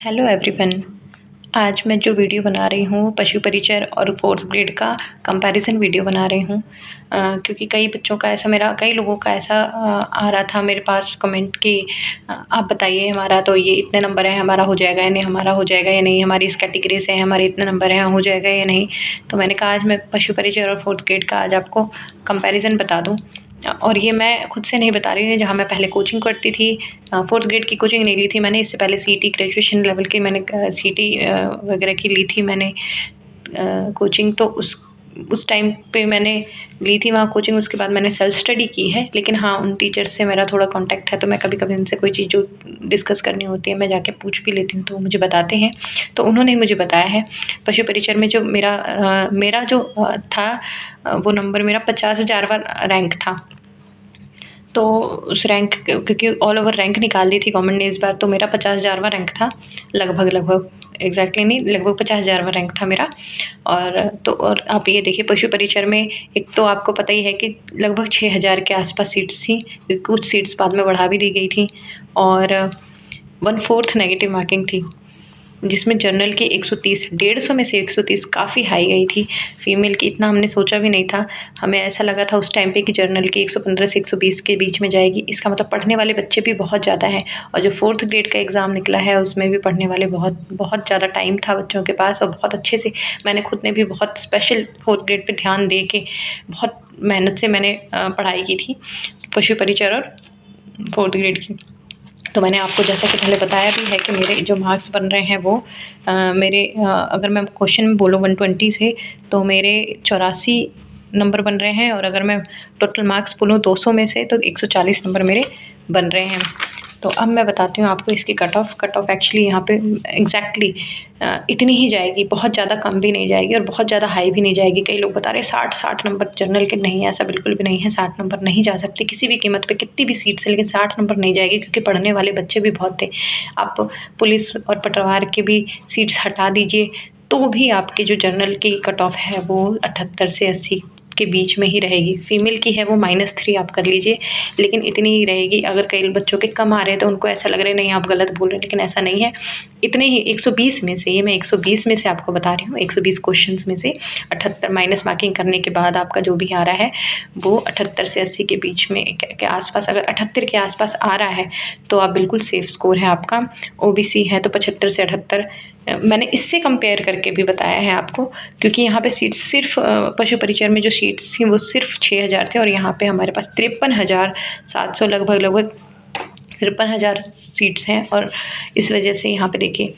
Hello everyone. आज मैं जो वीडियो बना रही हूँ पशु परिचर और फोर्थ ग्रेड का कंपैरिजन वीडियो बना रही हूँ क्योंकि कई लोगों का ऐसा आ रहा था मेरे पास कमेंट कि आप बताइए हमारा तो ये इतने नंबर है, हमारा हो जाएगा या नहीं, हमारा हो जाएगा या नहीं, हमारी इस कैटेगरी से है, हमारे इतने नंबर हैं, हो जाएगा या नहीं। तो मैंने कहा आज मैं पशु परिचर और फोर्थ ग्रेड का आज आपको कंपैरिजन बता दूँ। और ये मैं खुद से नहीं बता रही हूँ, जहाँ मैं पहले कोचिंग करती थी। फोर्थ ग्रेड की कोचिंग नहीं ली थी मैंने, इससे पहले सीटी ग्रेजुएशन लेवल की मैंने सीटी वगैरह की ली थी मैंने कोचिंग। तो उस टाइम पे मैंने ली थी वहाँ कोचिंग। उसके बाद मैंने सेल्फ स्टडी की है, लेकिन हाँ उन टीचर्स से मेरा थोड़ा कांटेक्ट है, तो मैं कभी कभी उनसे कोई चीज़ जो डिस्कस करनी होती है मैं जाके पूछ भी लेती हूँ, तो वो मुझे बताते हैं। तो उन्होंने मुझे बताया है पशु परिचर में जो मेरा जो था वो नंबर मेरा 50,000वां रैंक था। तो उस रैंक क्योंकि ऑल ओवर रैंक निकाल दी थी गवर्नमेंट ने इस बार, तो मेरा 50,000वां रैंक था। लगभग एग्जैक्टली नहीं, लगभग 50,000वां रैंक था मेरा। और आप ये देखिए पशु परिचर में एक तो आपको पता ही है कि लगभग 6,000 के आसपास सीट्स थी, कुछ सीट्स बाद में बढ़ा भी दी गई थी। और 1/4 नेगेटिव मार्किंग थी, जिसमें जनरल की 130, 150 में से 130 काफ़ी हाई गई थी। फीमेल की इतना हमने सोचा भी नहीं था, हमें ऐसा लगा था उस टाइम पे कि जनरल की 115 से 120 के बीच में जाएगी। इसका मतलब पढ़ने वाले बच्चे भी बहुत ज़्यादा हैं। और जो फोर्थ ग्रेड का एग्ज़ाम निकला है उसमें भी पढ़ने वाले बहुत ज़्यादा टाइम था बच्चों के पास, और बहुत अच्छे से मैंने खुद ने भी बहुत स्पेशल फोर्थ ग्रेड पर ध्यान दे के बहुत मेहनत से मैंने पढ़ाई की थी पशु परिचर और फोर्थ ग्रेड की। तो मैंने आपको जैसा कि पहले बताया भी है कि मेरे जो मार्क्स बन रहे हैं वो अगर मैं क्वेश्चन में बोलूँ 120 से, तो मेरे 84 नंबर बन रहे हैं। और अगर मैं टोटल मार्क्स बोलूँ 200 में से, तो 140 नंबर मेरे बन रहे हैं। तो अब मैं बताती हूँ आपको इसकी कट ऑफ एक्चुअली यहाँ पे एग्जैक्टली इतनी ही जाएगी, बहुत ज़्यादा कम भी नहीं जाएगी और बहुत ज़्यादा हाई भी नहीं जाएगी। कई लोग बता रहे 60 नंबर जनरल के, नहीं ऐसा बिल्कुल भी नहीं है। 60 नंबर नहीं जा सकती किसी भी कीमत पे, कितनी भी सीट से, लेकिन 60 नंबर नहीं जाएगी क्योंकि पढ़ने वाले बच्चे भी बहुत थे। आप पुलिस और पटवार के भी सीट्स हटा दीजिए तो भी आपकी जो जनरल की कट ऑफ है वो 78 से 80 के बीच में ही रहेगी। फीमेल की है वो -3 आप कर लीजिए, लेकिन इतनी ही रहेगी। अगर कई बच्चों के कम आ रहे हैं तो उनको ऐसा लग रहा है नहीं आप गलत बोल रहे हैं, लेकिन ऐसा नहीं है। इतने ही 120 में से, ये मैं 120 में से आपको बता रही हूँ, 120 क्वेश्चंस में से 78 माइनस मार्किंग करने के बाद आपका जो भी आ रहा है वो 78 से 80 के बीच में के आसपास। अगर 78 के आसपास आ रहा है तो आप बिल्कुल सेफ स्कोर है आपका। ओबीसी है तो 75 से 78। मैंने इससे कंपेयर करके भी बताया है आपको, क्योंकि यहाँ पे सीट्स सिर्फ पशु परिचर में जो सीट्स थी वो सिर्फ 6,000 थे, और यहाँ पे हमारे पास 53,700 लगभग 53,000 सीट्स हैं। और इस वजह से यहाँ पे देखिए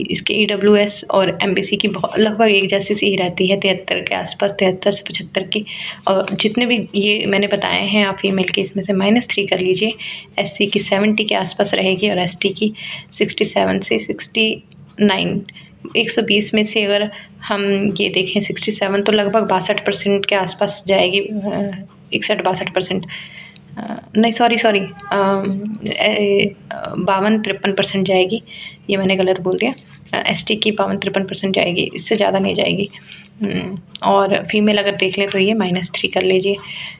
इसके EWS और MPC की लगभग एक जैसी सी ही रहती है, 73 के आसपास, 73 से 75 की। और जितने भी ये मैंने बताए हैं आप फीमेल के, इसमें से -3 कर लीजिए। SC की 70 के आसपास रहेगी और ST की 67 से 69। 120 में से अगर हम ये देखें 67, तो लगभग 62% के आसपास जाएगी। 61-62% नहीं, सॉरी 52-53% जाएगी, ये मैंने गलत बोल दिया। ST की 52-53% जाएगी, इससे ज़्यादा नहीं जाएगी। और फीमेल अगर देख लें तो ये -3 कर लीजिए,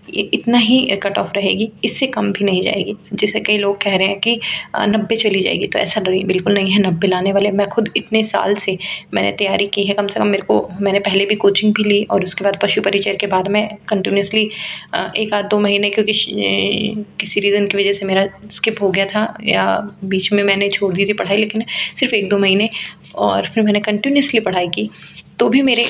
ये इतना ही कट ऑफ रहेगी, इससे कम भी नहीं जाएगी। जैसे कई लोग कह रहे हैं कि 90 चली जाएगी, तो ऐसा बिल्कुल नहीं है 90 लाने वाले। मैं खुद इतने साल से मैंने तैयारी की है, कम से कम मैंने पहले भी कोचिंग भी ली, और उसके बाद पशु परिचर के बाद मैं कंटिन्यूसली 1 आध 2 महीने, क्योंकि किसी रीज़न की वजह से मेरा स्किप हो गया था या बीच में मैंने छोड़ दी थी पढ़ाई, लेकिन सिर्फ 1-2 महीने, और फिर मैंने कंटिन्यूसली पढ़ाई की, तो भी मेरे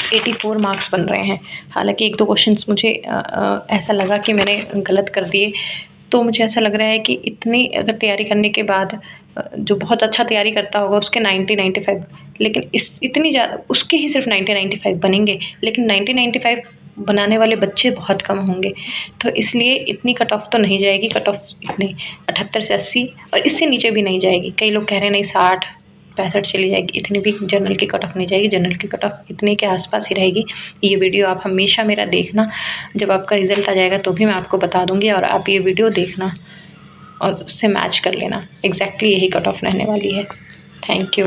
84 मार्क्स बन रहे हैं। हालांकि 1-2 क्वेश्चंस मुझे ऐसा लगा कि मैंने गलत कर दिए, तो मुझे ऐसा लग रहा है कि इतनी अगर तैयारी करने के बाद जो बहुत अच्छा तैयारी करता होगा उसके 90-95, लेकिन इतनी ज़्यादा उसके ही सिर्फ 90-95 बनेंगे, लेकिन 90-95 बनाने वाले बच्चे बहुत कम होंगे। तो इसलिए इतनी कट ऑफ तो नहीं जाएगी, कट ऑफ इतनी 78 से 80, और इससे नीचे भी नहीं जाएगी। कई लोग कह रहे हैं नहीं 60-65 चली जाएगी, इतनी भी जनरल की कट ऑफ नहीं जाएगी। जनरल की कट ऑफ इतने के आसपास ही रहेगी। ये वीडियो आप हमेशा मेरा देखना, जब आपका रिज़ल्ट आ जाएगा तो भी मैं आपको बता दूँगी, और आप ये वीडियो देखना और उससे मैच कर लेना। एग्जैक्टली यही कट ऑफ रहने वाली है। Thank you.